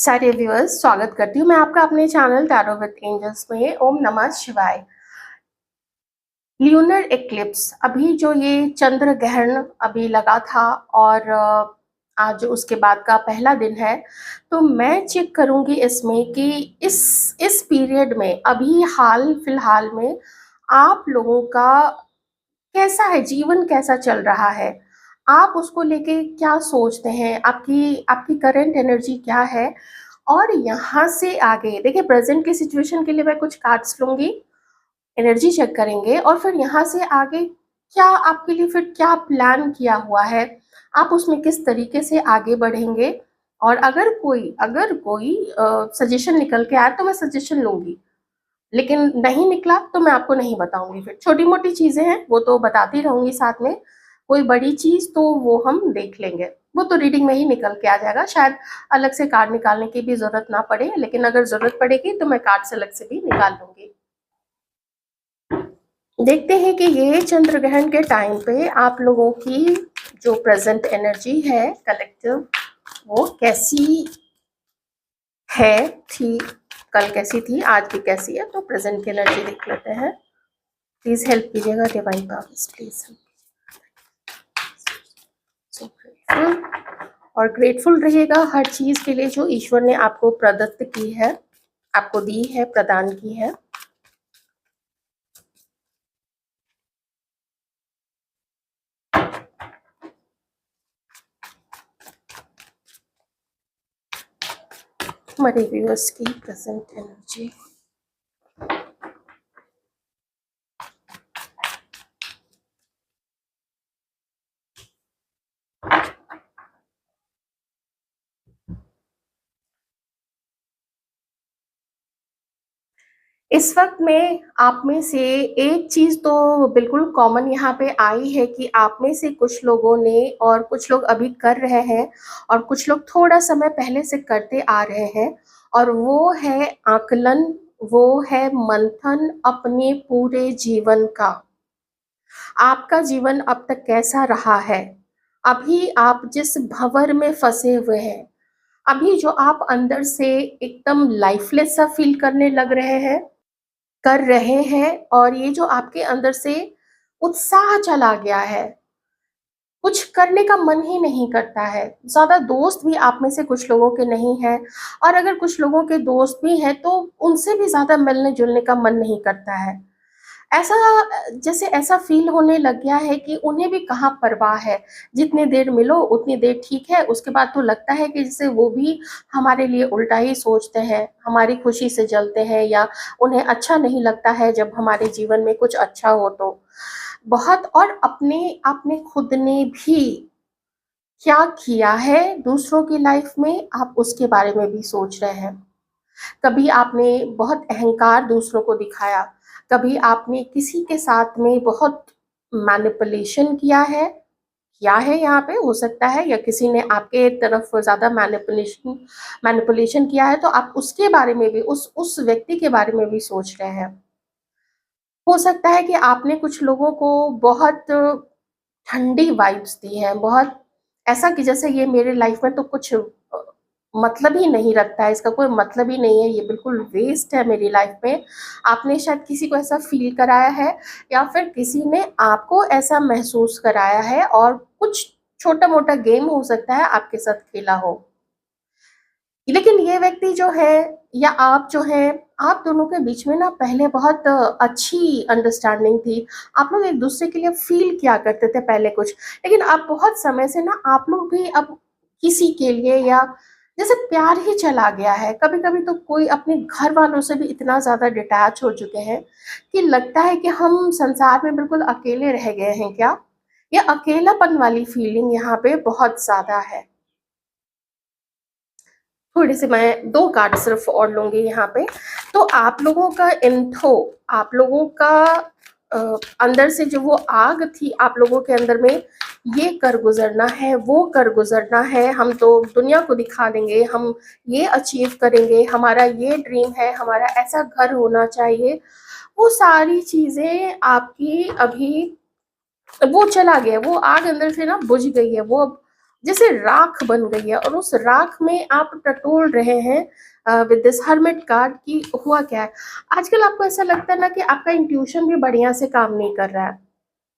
सारे व्यूअर्स स्वागत करती हूँ मैं आपका अपने चैनल टैरो विद एंजल्स में। ओम नमः शिवाय। ल्यूनर एक्लिप्स अभी जो ये चंद्र ग्रहण अभी लगा था और आज उसके बाद का पहला दिन है, तो मैं चेक करूंगी इसमें कि इस पीरियड में अभी हाल फिलहाल में आप लोगों का कैसा है, जीवन कैसा चल रहा है, आप उसको लेके क्या सोचते हैं, आपकी आपकी करंट एनर्जी क्या है। और यहाँ से आगे देखिए, प्रेजेंट की सिचुएशन के लिए मैं कुछ कार्ड्स लूंगी, एनर्जी चेक करेंगे और फिर यहाँ से आगे क्या आपके लिए फिर क्या प्लान किया हुआ है, आप उसमें किस तरीके से आगे बढ़ेंगे। और अगर कोई सजेशन निकल के आया तो मैं सजेशन लूंगी, लेकिन नहीं निकला तो मैं आपको नहीं बताऊंगी। फिर छोटी मोटी चीजें हैं वो तो बताती रहूंगी साथ में, कोई बड़ी चीज तो वो हम देख लेंगे, वो तो रीडिंग में ही निकल के आ जाएगा। शायद अलग से कार्ड निकालने की भी जरूरत ना पड़े, लेकिन अगर जरूरत पड़ेगी तो मैं कार्ड से अलग से भी निकाल लूंगी। देखते हैं कि ये चंद्र ग्रहण के टाइम पे आप लोगों की जो प्रेजेंट एनर्जी है कलेक्टिव, वो कैसी है, थी, कल कैसी थी, आज भी कैसी है। तो प्रेजेंट की एनर्जी देख लेते हैं। प्लीज हेल्प कीजिएगा divine powers, please. So grateful, और ग्रेटफुल रहिएगा हर चीज के लिए जो ईश्वर ने आपको प्रदत्त की है, आपको दी है, प्रदान की है। हमारे व्यूअर्स की प्रेजेंट एनर्जी। इस वक्त में आप में से एक चीज तो बिल्कुल कॉमन यहाँ पे आई है कि आप में से कुछ लोगों ने, और कुछ लोग अभी कर रहे हैं और कुछ लोग थोड़ा समय पहले से करते आ रहे हैं, और वो है आकलन, वो है मंथन अपने पूरे जीवन का। आपका जीवन अब तक कैसा रहा है, अभी आप जिस भंवर में फंसे हुए हैं, अभी जो आप अंदर से एकदम लाइफलेस सा फील करने लग रहे हैं, कर रहे हैं, और ये जो आपके अंदर से उत्साह चला गया है, कुछ करने का मन ही नहीं करता है। ज्यादा दोस्त भी आप में से कुछ लोगों के नहीं है, और अगर कुछ लोगों के दोस्त भी हैं तो उनसे भी ज्यादा मिलने जुलने का मन नहीं करता है। ऐसा जैसे ऐसा फील होने लग गया है कि उन्हें भी कहाँ परवाह है, जितनी देर मिलो उतनी देर ठीक है, उसके बाद तो लगता है कि जैसे वो भी हमारे लिए उल्टा ही सोचते हैं, हमारी खुशी से जलते हैं, या उन्हें अच्छा नहीं लगता है जब हमारे जीवन में कुछ अच्छा हो तो बहुत। और अपने आपने खुद ने भी क्या किया है दूसरों की लाइफ में, आप उसके बारे में भी सोच रहे हैं। कभी आपने बहुत अहंकार दूसरों को दिखाया, कभी आपने किसी के साथ में बहुत मैनिपुलेशन किया है यहाँ पे हो सकता है, या किसी ने आपके तरफ ज्यादा मैनिपुलेशन किया है, तो आप उसके बारे में भी, उस व्यक्ति के बारे में भी सोच रहे हैं। हो सकता है कि आपने कुछ लोगों को बहुत ठंडी वाइब्स दी है, बहुत ऐसा कि जैसे ये मेरे लाइफ में तो कुछ मतलब ही नहीं रखता है, इसका कोई मतलब ही नहीं है, ये बिल्कुल वेस्ट है मेरी लाइफ में। आपने शायद किसी को ऐसा फील कराया है, या फिर किसी ने आपको ऐसा महसूस कराया है, और कुछ छोटा मोटा गेम हो सकता है आपके साथ खेला हो। लेकिन ये व्यक्ति जो है, या आप जो है, आप दोनों के बीच में ना पहले बहुत अच्छी अंडरस्टैंडिंग थी, आप लोग एक दूसरे के लिए फील किया करते थे पहले कुछ। लेकिन अब बहुत समय से ना आप लोग भी अब किसी के लिए, या जैसे प्यार ही चला गया है। कभी कभी तो कोई अपने घर वालों से भी इतना ज्यादा डिटैच हो चुके हैं कि लगता है कि हम संसार में बिल्कुल अकेले रह गए हैं क्या। ये अकेलापन वाली फीलिंग यहाँ पे बहुत ज्यादा है। थोड़ी सी मैं दो कार्ड सिर्फ और लूंगी यहाँ पे। तो आप लोगों का इन्फो, आप लोगों का अंदर से जो वो आग थी आप लोगों के अंदर में, ये कर गुजरना है, वो कर गुजरना है, हम तो दुनिया को दिखा देंगे, हम ये अचीव करेंगे, हमारा ये ड्रीम है, हमारा ऐसा घर होना चाहिए। वो सारी चीजें आपकी अभी, वो चला गया, वो आग अंदर से ना बुझ गई है, वो जैसे राख बन गई है और उस राख में आप टटोल रहे हैं विद दिस हर्मिट कार्ड की हुआ क्या है। आजकल आपको ऐसा लगता है ना कि आपका इंट्यूशन भी बढ़िया से काम नहीं कर रहा है।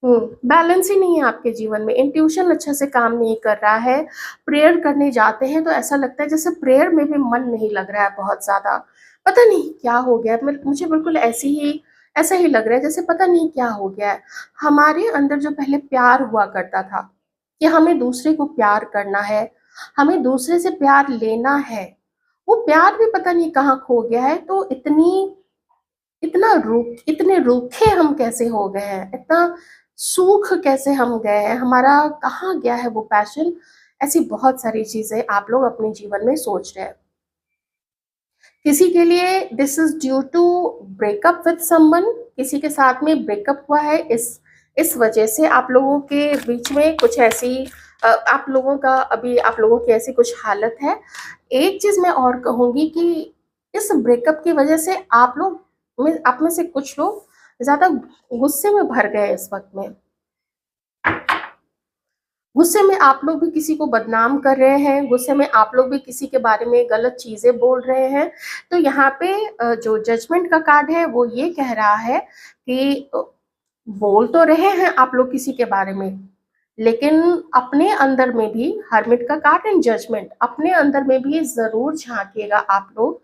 बैलेंस ही नहीं है आपके जीवन में, इंट्यूशन अच्छे से काम नहीं कर रहा है। प्रेयर करने जाते हैं तो ऐसा लगता है जैसे प्रेयर में भी मन नहीं लग रहा है बहुत ज़्यादा। पता नहीं क्या हो गया है, मुझे बिल्कुल ऐसा ही लग रहा है जैसे पता नहीं क्या हो गया है। हमारे अंदर जो पहले प्यार हुआ करता था कि हमें दूसरे को प्यार करना है, हमें दूसरे से प्यार लेना है, वो प्यार भी पता नहीं कहाँ खो गया है। तो इतने रूखे हम कैसे हो गए हैं, इतना सूख कैसे हम गए हैं, हमारा कहाँ गया है वो पैशन। ऐसी बहुत सारी चीजें आप लोग अपने जीवन में सोच रहे हैं। किसी के लिए this is due to breakup with someone, किसी के साथ में ब्रेकअप हुआ है, इस वजह से आप लोगों के बीच में कुछ ऐसी आप लोगों की ऐसी कुछ हालत है। एक चीज मैं और कहूंगी कि इस ब्रेकअप की वजह से आप में से कुछ लोग ज्यादा गुस्से में भर गए इस वक्त में। गुस्से में आप लोग भी किसी को बदनाम कर रहे हैं, गुस्से में आप लोग भी किसी के बारे में गलत चीजें बोल रहे हैं। तो यहाँ पे जो जजमेंट का कार्ड है वो ये कह रहा है कि बोल तो रहे हैं आप लोग किसी के बारे में, लेकिन अपने अंदर में भी हर्मिट का कार्ड एंड जजमेंट, अपने अंदर में भी जरूर झांकिएगा आप लोग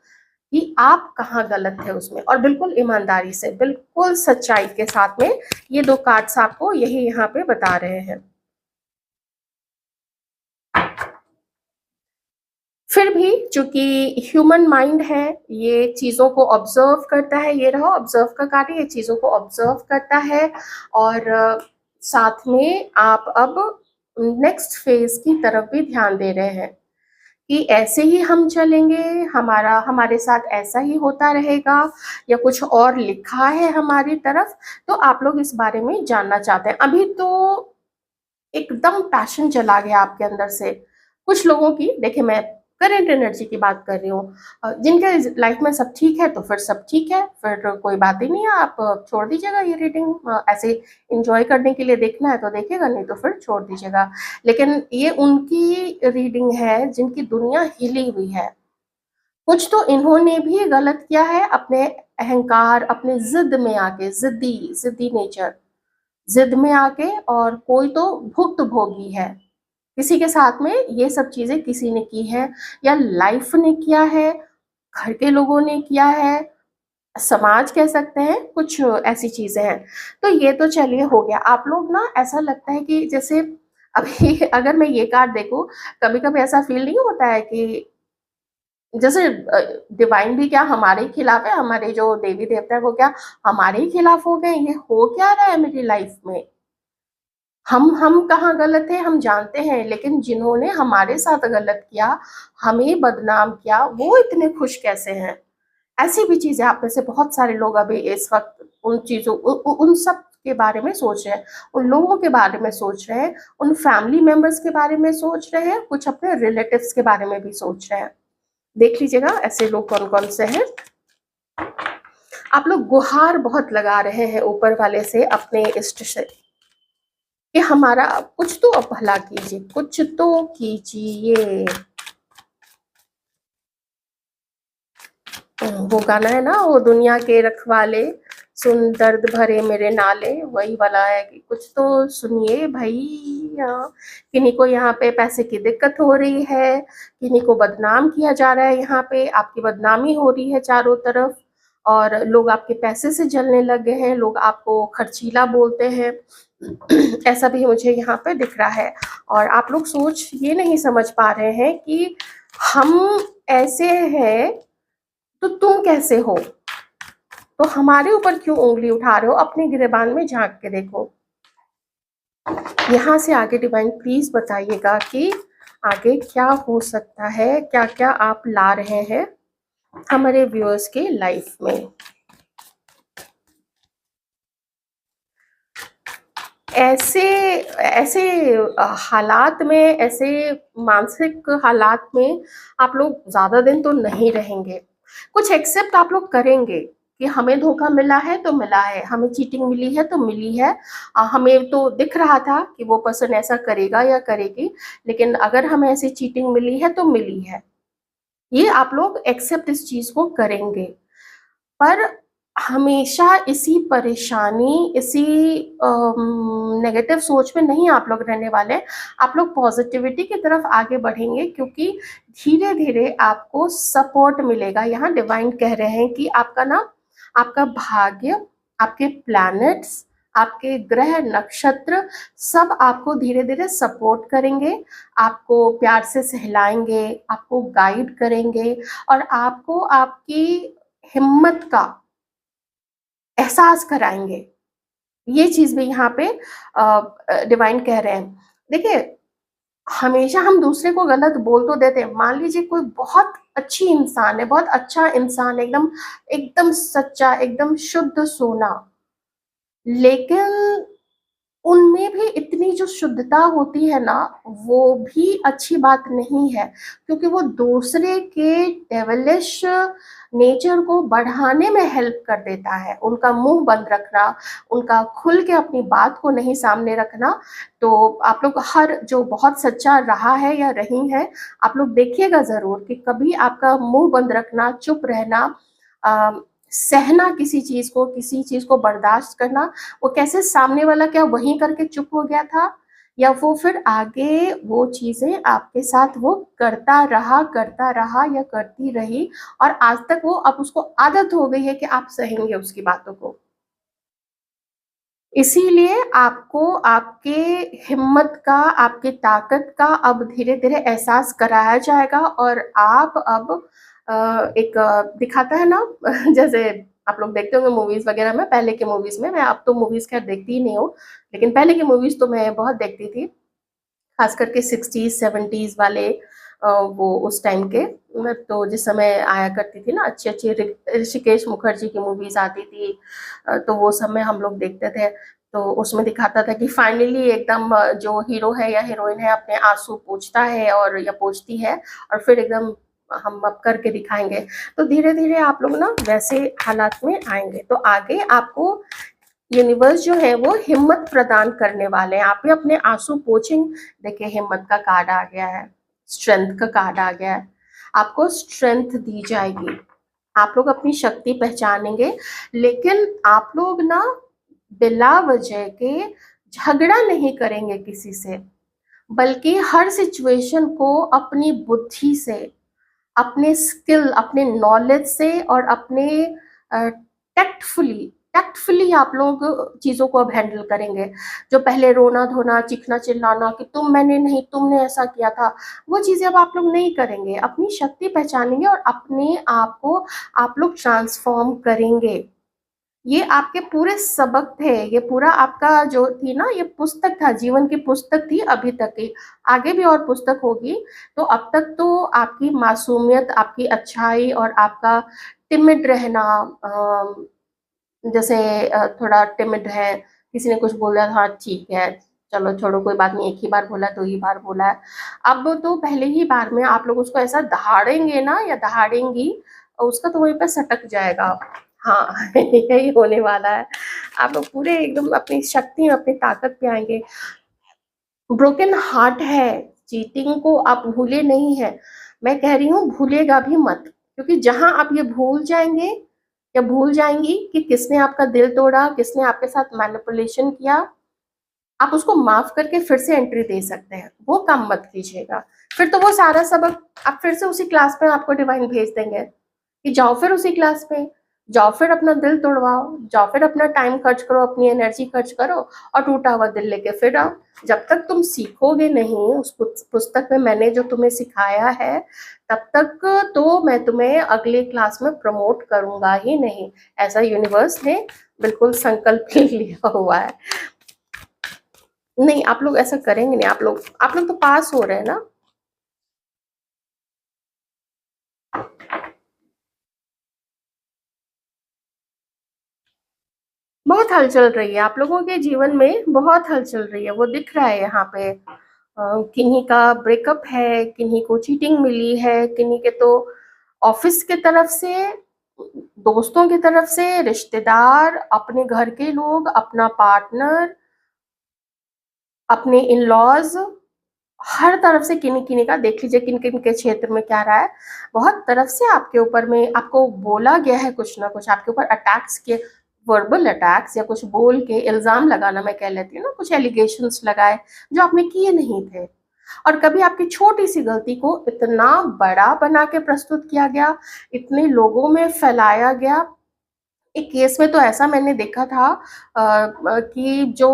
कि आप कहाँ गलत है उसमें, और बिल्कुल ईमानदारी से, बिल्कुल सच्चाई के साथ में ये दो कार्ड्स आपको यही यहाँ पे बता रहे हैं। फिर भी चूंकि ह्यूमन माइंड है, ये चीजों को ऑब्जर्व करता है, ये रहा ऑब्जर्व का कार्य, ये चीजों को ऑब्जर्व करता है। और साथ में आप अब नेक्स्ट फेज की तरफ भी ध्यान दे रहे हैं कि ऐसे ही हम चलेंगे, हमारे साथ ऐसा ही होता रहेगा, या कुछ और लिखा है हमारी तरफ। तो आप लोग इस बारे में जानना चाहते हैं। अभी तो एकदम पैशन चला गया आपके अंदर से। कुछ लोगों की, देखिए मैं करेंट एनर्जी की बात कर रही हूँ, जिनके लाइफ में सब ठीक है तो फिर सब ठीक है, फिर कोई बात ही नहीं है, आप छोड़ दीजिएगा ये रीडिंग। ऐसे इंजॉय करने के लिए देखना है तो देखिएगा, नहीं तो फिर छोड़ दीजिएगा। लेकिन ये उनकी रीडिंग है जिनकी दुनिया हिली हुई है। कुछ तो इन्होंने भी गलत किया है अपने अहंकार, अपने जिद में आके, जिद्दी जिद्दी नेचर, जिद में आके, और कोई तो भुक्त भोगी है। किसी के साथ में ये सब चीजें किसी ने की है, या लाइफ ने किया है, घर के लोगों ने किया है, समाज कह सकते हैं, कुछ ऐसी चीजें हैं। तो ये तो चलिए हो गया। आप लोग ना, ऐसा लगता है कि जैसे अभी अगर मैं ये कार्ड देखूं, कभी कभी ऐसा फील नहीं होता है कि जैसे डिवाइन भी क्या हमारे ही खिलाफ है, हमारे जो देवी देवता है वो क्या हमारे ही खिलाफ हो गए, ये हो क्या रहा है मेरी लाइफ में। हम कहाँ गलत है हम जानते हैं, लेकिन जिन्होंने हमारे साथ गलत किया, हमें बदनाम किया, वो इतने खुश कैसे हैं। ऐसी भी चीजें आप में से बहुत सारे लोग अभी इस वक्त उन चीजों उन सब के बारे में सोच रहे हैं, उन लोगों के बारे में सोच रहे हैं, उन फैमिली मेंबर्स के बारे में सोच रहे हैं, कुछ अपने रिलेटिव्स के बारे में भी सोच रहे हैं। देख लीजिएगा ऐसे लोग कौन कौन से हैं। आप लोग गुहार बहुत लगा रहे हैं ऊपर वाले से, अपने इष्ट से, कि हमारा कुछ तो भला कीजिए, कुछ तो कीजिए। वो गाना है ना, वो दुनिया के रखवाले सुन दर्द भरे मेरे नाले, वही वाला है कि कुछ तो सुनिए भैया। किन्हीं को यहाँ पे पैसे की दिक्कत हो रही है, किन्हीं को बदनाम किया जा रहा है, यहाँ पे आपकी बदनामी हो रही है चारों तरफ, और लोग आपके पैसे से जलने लग गए हैं, लोग आपको खर्चीला बोलते हैं। ऐसा भी मुझे यहाँ पे दिख रहा है। और आप लोग सोच ये नहीं समझ पा रहे हैं कि हम ऐसे हैं तो तुम कैसे हो, तो हमारे ऊपर क्यों उंगली उठा रहे हो। अपने गिरेबान में झांक के देखो। यहाँ से आगे डिवाइन प्लीज बताइएगा कि आगे क्या हो सकता है, क्या क्या आप ला रहे हैं हमारे व्यूअर्स के लाइफ में। ऐसे ऐसे हालात में, ऐसे मानसिक हालात में आप लोग ज्यादा दिन तो नहीं रहेंगे। कुछ एक्सेप्ट आप लोग करेंगे कि हमें धोखा मिला है तो मिला है, हमें चीटिंग मिली है तो मिली है। हमें तो दिख रहा था कि वो पर्सन ऐसा करेगा या करेगी, लेकिन अगर हमें ऐसी चीटिंग मिली है तो मिली है। ये आप लोग एक्सेप्ट इस चीज़ को करेंगे। पर हमेशा इसी परेशानी, इसी नेगेटिव सोच में नहीं आप लोग रहने वाले। आप लोग पॉजिटिविटी की तरफ आगे बढ़ेंगे, क्योंकि धीरे धीरे आपको सपोर्ट मिलेगा। यहाँ डिवाइन कह रहे हैं कि आपका ना, आपका भाग्य, आपके प्लैनेट्स, आपके ग्रह नक्षत्र सब आपको धीरे धीरे सपोर्ट करेंगे, आपको प्यार से सहलाएंगे, आपको गाइड करेंगे, और आपको आपकी हिम्मत का एहसास कराएंगे। ये चीज़ भी यहाँ पे डिवाइन कह रहे हैं। देखिए, हमेशा हम दूसरे को गलत बोल तो देते हैं। मान लीजिए कोई बहुत अच्छी इंसान है, बहुत अच्छा इंसान है, एकदम एकदम सच्चा, एकदम शुद्ध सोना, लेकिन उनमें भी इतनी जो शुद्धता होती है ना, वो भी अच्छी बात नहीं है, क्योंकि वो दूसरे के डेविलिश नेचर को बढ़ाने में हेल्प कर देता है। उनका मुंह बंद रखना, उनका खुल के अपनी बात को नहीं सामने रखना। तो आप लोग, हर जो बहुत सच्चा रहा है या रही है, आप लोग देखिएगा ज़रूर कि कभी आपका मुंह बंद रखना, चुप रहना, सहना किसी चीज़ को, किसी चीज़ को बर्दाश्त करना, वो कैसे सामने वाला क्या वहीं करके चुप हो गया था, या वो फिर आगे वो चीज़ें आपके साथ वो करता रहा या करती रही, और आज तक वो, अब उसको आदत हो गई है कि आप सहेंगे उसकी बातों को। इसीलिए आपको आपके हिम्मत का, आपकी ताकत का अब धीरे-धीरे एहसास कराया जाएगा, और आप अब एक दिखाता है ना जैसे आप लोग देखते होंगे मूवीज़ वगैरह में, पहले के मूवीज़ में, मैं अब तो मूवीज़ खैर देखती ही नहीं हूँ, लेकिन पहले की मूवीज़ तो मैं बहुत देखती थी। खास करके 60s 70s वाले, वो उस टाइम के, तो जिस समय आया करती थी ना अच्छी अच्छी ऋषिकेश मुखर्जी की मूवीज आती थी, तो वो समय हम लोग देखते थे। तो उसमें दिखाता था कि फाइनली एकदम जो हीरो है या हीरोइन है अपने आंसू पोंछता है और या पोंछती है, और फिर एकदम हम अब करके दिखाएंगे। तो धीरे धीरे आप लोग ना वैसे हालात में आएंगे, तो आगे आपको यूनिवर्स जो है वो हिम्मत प्रदान करने वाले हैं। आप भी अपने आंसू पोंछेंगे। देखिए, हिम्मत का कार्ड आ गया है, स्ट्रेंथ का कार्ड आ गया है, आपको स्ट्रेंथ दी जाएगी, आप लोग अपनी शक्ति पहचानेंगे। लेकिन आप लोग ना बिला वजह के झगड़ा नहीं करेंगे किसी से, बल्कि हर सिचुएशन को अपनी बुद्धि से, अपने स्किल, अपने नॉलेज से, और अपने टैक्टफुली टैक्टफुली आप लोग चीज़ों को अब हैंडल करेंगे। जो पहले रोना धोना, चीखना चिल्लाना कि तुम, मैंने नहीं, तुमने ऐसा किया था, वो चीज़ें अब आप लोग नहीं करेंगे। अपनी शक्ति पहचानेंगे और अपने आप को आप लोग ट्रांसफॉर्म करेंगे। ये आपके पूरे सबक थे, ये पूरा आपका जो थी ना, ये पुस्तक था, जीवन की पुस्तक थी अभी तक की, आगे भी और पुस्तक होगी। तो अब तक तो आपकी मासूमियत, आपकी अच्छाई और आपका टिमिड रहना, जैसे थोड़ा टिमिड है, किसी ने कुछ बोला, हाँ ठीक है, चलो छोड़ो कोई बात नहीं, एक ही बार बोला, दो ही बार बोला है। अब तो पहले ही बार में आप लोग उसको ऐसा दहाड़ेंगे ना या दहाड़ेंगी, उसका तो वहीं पे सटक जाएगा। हाँ यही होने वाला है। आप लोग पूरे एकदम अपनी शक्ति में, अपनी ताकत पे आएंगे। ब्रोकन हार्ट है, चीटिंग को आप भूले नहीं है, मैं कह रही हूँ भूलेगा भी मत, क्योंकि जहां आप ये भूल जाएंगे या भूल जाएंगी कि किसने आपका दिल तोड़ा, किसने आपके साथ मैनिपुलेशन किया, आप उसको माफ करके फिर से एंट्री दे सकते हैं। वो काम मत कीजिएगा, फिर तो वो सारा सबक आप फिर से उसी क्लास में आपको डिवाइन भेज देंगे कि जाओ फिर उसी क्लास में, जाओ फिर अपना दिल तोड़वाओ, जाओ फिर अपना टाइम खर्च करो, अपनी एनर्जी खर्च करो, और टूटा हुआ दिल लेके फिर आओ। जब तक तुम सीखोगे नहीं उस पुस्तक में मैंने जो तुम्हें सिखाया है, तब तक तो मैं तुम्हें अगले क्लास में प्रमोट करूंगा ही नहीं। ऐसा यूनिवर्स ने बिल्कुल संकल्प ही लिया हुआ है। नहीं, आप लोग ऐसा करेंगे नहीं, आप लोग तो पास हो रहे हैं ना। बहुत हलचल रही है आप लोगों के जीवन में, बहुत हलचल रही है, वो दिख रहा है यहाँ पे। किन्हीं का ब्रेकअप है, किन्हीं को चीटिंग मिली है, किन्हीं के तो ऑफिस के तरफ से दोस्तों की तरफ से, रिश्तेदार, अपने घर के लोग, अपना पार्टनर, अपने इन-लॉज़, हर तरफ से किन्हीं-किन्हीं का देख लीजिए किन-किन के क्षेत्र में क्या रहा है। बहुत तरफ से आपके ऊपर में आपको बोला गया है कुछ न कुछ, आपके ऊपर अटैक्स किए, वर्बल अटैक्स या कुछ बोल के इल्ज़ाम लगाना मैं कह लेती हूँ ना, कुछ एलिगेशंस लगाए जो आपने किए नहीं थे। और कभी आपकी छोटी-सी गलती को इतना बड़ा बना के प्रस्तुत किया गया, इतने लोगों में फैलाया गया। एक केस में तो ऐसा मैंने देखा था कि जो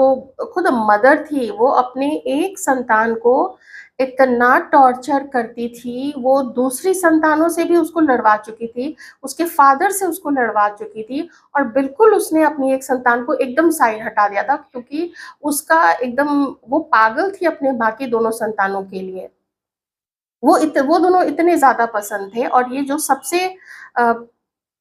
खुद मदर थी, वो अपने एक संतान को इतना टॉर्चर करती थी, वो दूसरी संतानों से भी उसको लड़वा चुकी थी, उसके फादर से उसको लड़वा चुकी थी और बिल्कुल उसने अपनी एक संतान को एकदम साइड हटा दिया था क्योंकि उसका एकदम वो पागल थी अपने बाकी दोनों संतानों के लिए। वो दोनों इतने ज़्यादा पसंद थे और ये जो सबसे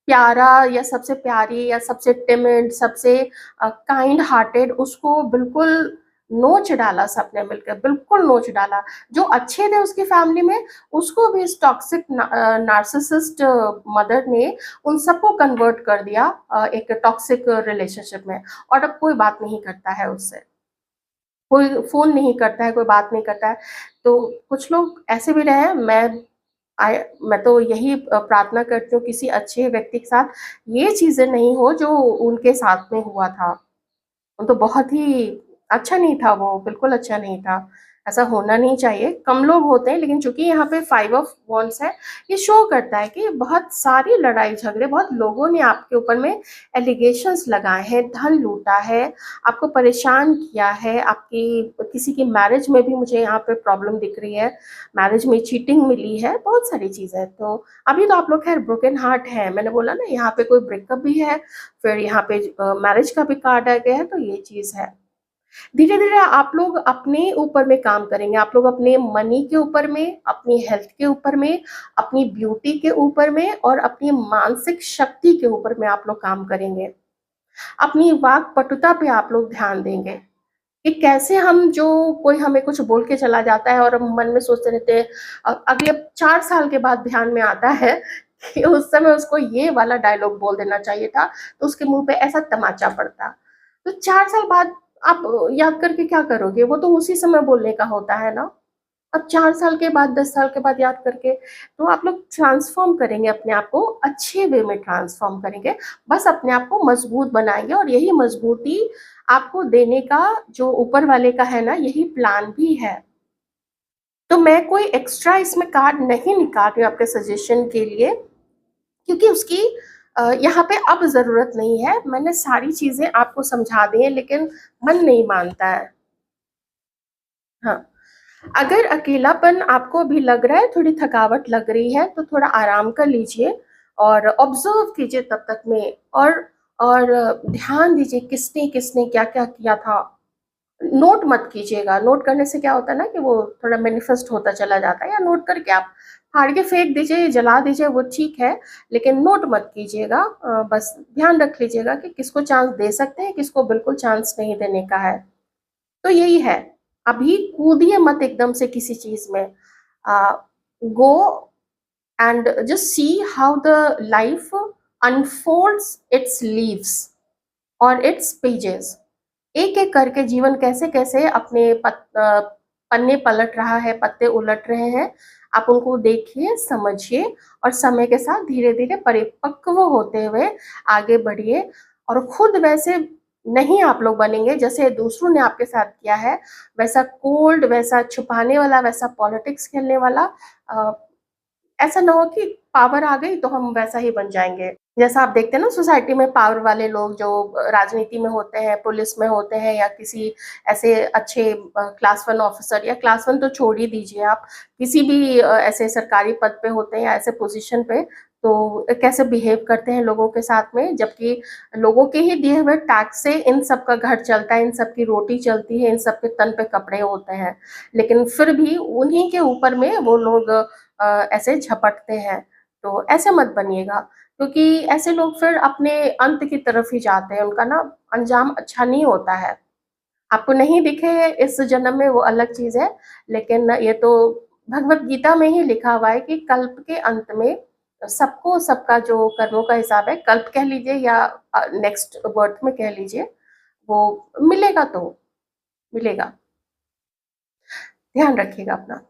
प्यारा या सबसे प्यारी या सबसे टिमिड, सबसे काइंड हार्टेड उसको बिल्कुल नोच डाला सबने मिलकर, बिल्कुल नोच डाला। जो अच्छे थे उसकी फैमिली में, उसको भी इस टॉक्सिक नार्सिसिस्ट मदर ने उन सबको कन्वर्ट कर दिया एक टॉक्सिक रिलेशनशिप में और अब कोई बात नहीं करता है उससे। कोई फ़ोन नहीं करता है, कोई बात नहीं करता है। तो कुछ लोग ऐसे भी रहे हैं, आय मैं तो यही प्रार्थना करती हूँ किसी अच्छे व्यक्ति के साथ ये चीज़ें नहीं हो जो उनके साथ में हुआ था। वो तो बहुत ही अच्छा नहीं था वो, बिल्कुल अच्छा नहीं था। ऐसा होना नहीं चाहिए, कम लोग होते हैं लेकिन चूँकि यहाँ पे 5 ऑफ वांड्स है, ये शो करता है कि बहुत सारी लड़ाई-झगड़े, बहुत लोगों ने आपके ऊपर में एलिगेशंस लगाए हैं, धन लूटा है, आपको परेशान किया है, आपकी किसी की मैरिज में भी मुझे यहाँ पे प्रॉब्लम दिख रही है, मैरिज में चीटिंग मिली है, बहुत सारी चीज़ें हैं। तो अभी तो आप लोग ख़ैर ब्रोकन हार्ट हैं, मैंने बोला ना यहाँ पे कोई ब्रेकअप भी है, फिर यहाँ पे मैरिज का भी कार्ड आ गया है, तो ये चीज़ है। धीरे-धीरे आप लोग अपने ऊपर में काम करेंगे, आप लोग अपने मनी के ऊपर में, अपनी हेल्थ के ऊपर में, अपनी ब्यूटी के ऊपर में और अपनी मानसिक शक्ति के ऊपर में आप लोग काम करेंगे। अपनी वाक्पटुता पे आप लोग ध्यान देंगे, कि कैसे हम जो कोई हमें कुछ बोल के चला जाता है और हम मन में सोचते रहते हैं अगले 4 साल के बाद ध्यान में आता है कि उस समय उसको ये वाला डायलॉग बोल देना चाहिए था, तो उसके मुँह पे ऐसा तमाचा पड़ता। तो 4 साल बाद आप याद करके क्या करोगे? वो तो उसी समय बोलने का होता है ना। अब 4 साल के बाद, 10 साल के बाद याद करके तो आप लोग ट्रांसफ़ॉर्म करेंगे अपने आप को, अच्छे वे में ट्रांसफ़ॉर्म करेंगे। बस अपने आप को मज़बूत बनाएँगे और यही मज़बूती आपको देने का जो ऊपर वाले का है ना, यही प्लान भी है। तो मैं कोई एक्स्ट्रा इसमें कार्ड नहीं निकाल रही हूँ आपके सजेशन के लिए क्योंकि उसकी यहाँ पे अब ज़रूरत नहीं है। मैंने सारी चीज़ें आपको समझा दी हैं लेकिन मन नहीं मानता है। हाँ। अगर अकेलापन आपको अभी लग रहा है, थोड़ी थकावट लग रही है, तो थोड़ा आराम कर लीजिए और ऑब्ज़र्व कीजिए तब तक में और ध्यान दीजिए किसने क्या-क्या किया था। नोट मत कीजिएगा, नोट करने से क्या होता है ना कि वो थोड़ा मैनिफेस्ट होता चला जाता है या नोट करके आप फाड़ के फेंक दीजिए, जला दीजिए वो ठीक है, लेकिन नोट मत कीजिएगा बस ध्यान रख लीजिएगा कि किसको चांस दे सकते हैं, किसको बिल्कुल चांस नहीं देने का है। तो यही है, अभी कूदिए मत एकदम से किसी चीज़ में। Go and just see how the life unfolds it's leaves और इट्स पेजेस। एक-एक करके जीवन कैसे-कैसे अपने पन्ने पलट रहा है, पत्ते उलट रहे हैं, आप उनको देखिए, समझिए और समय के साथ धीरे-धीरे परिपक्व होते हुए आगे बढ़िए और खुद वैसे नहीं आप लोग बनेंगे जैसे दूसरों ने आपके साथ किया है, वैसा कोल्ड, वैसा छुपाने वाला, वैसा पॉलिटिक्स खेलने वाला अ, ऐसा ना हो कि पावर आ गई तो हम वैसा ही बन जाएँगे। जैसा आप देखते हैं ना सोसाइटी में पावर वाले लोग जो राजनीति में होते हैं, पुलिस में होते हैं या किसी ऐसे अच्छे क्लास 1 ऑफिसर या क्लास 1 तो छोड़ ही दीजिए आप, किसी भी ऐसे सरकारी पद पे होते हैं या ऐसे पोज़ीशन पे, तो कैसे बिहेव करते हैं लोगों के साथ में, जबकि लोगों के ही दिए हुए टैक्स से इन सब का घर चलता है, इन सब की रोटी चलती है, इन सब के तन पे कपड़े होते हैं। लेकिन फिर भी उन्हीं के ऊपर में वो लोग ऐसे झपटते हैं, तो ऐसे मत बनिएगा। क्योंकि ऐसे लोग फिर अपने अंत की तरफ ही जाते हैं, उनका ना अंजाम अच्छा नहीं होता है। आपको नहीं दिखे इस जन्म में वो अलग चीज़ है, लेकिन ये तो भगवद गीता में ही लिखा हुआ है कि कल्प के अंत में सबको सबका जो कर्मों का हिसाब है, कल्प कह लीजिए या नेक्स्ट बर्थ में कह लीजिए, वो मिलेगा तो मिलेगा। ध्यान रखिएगा अपना।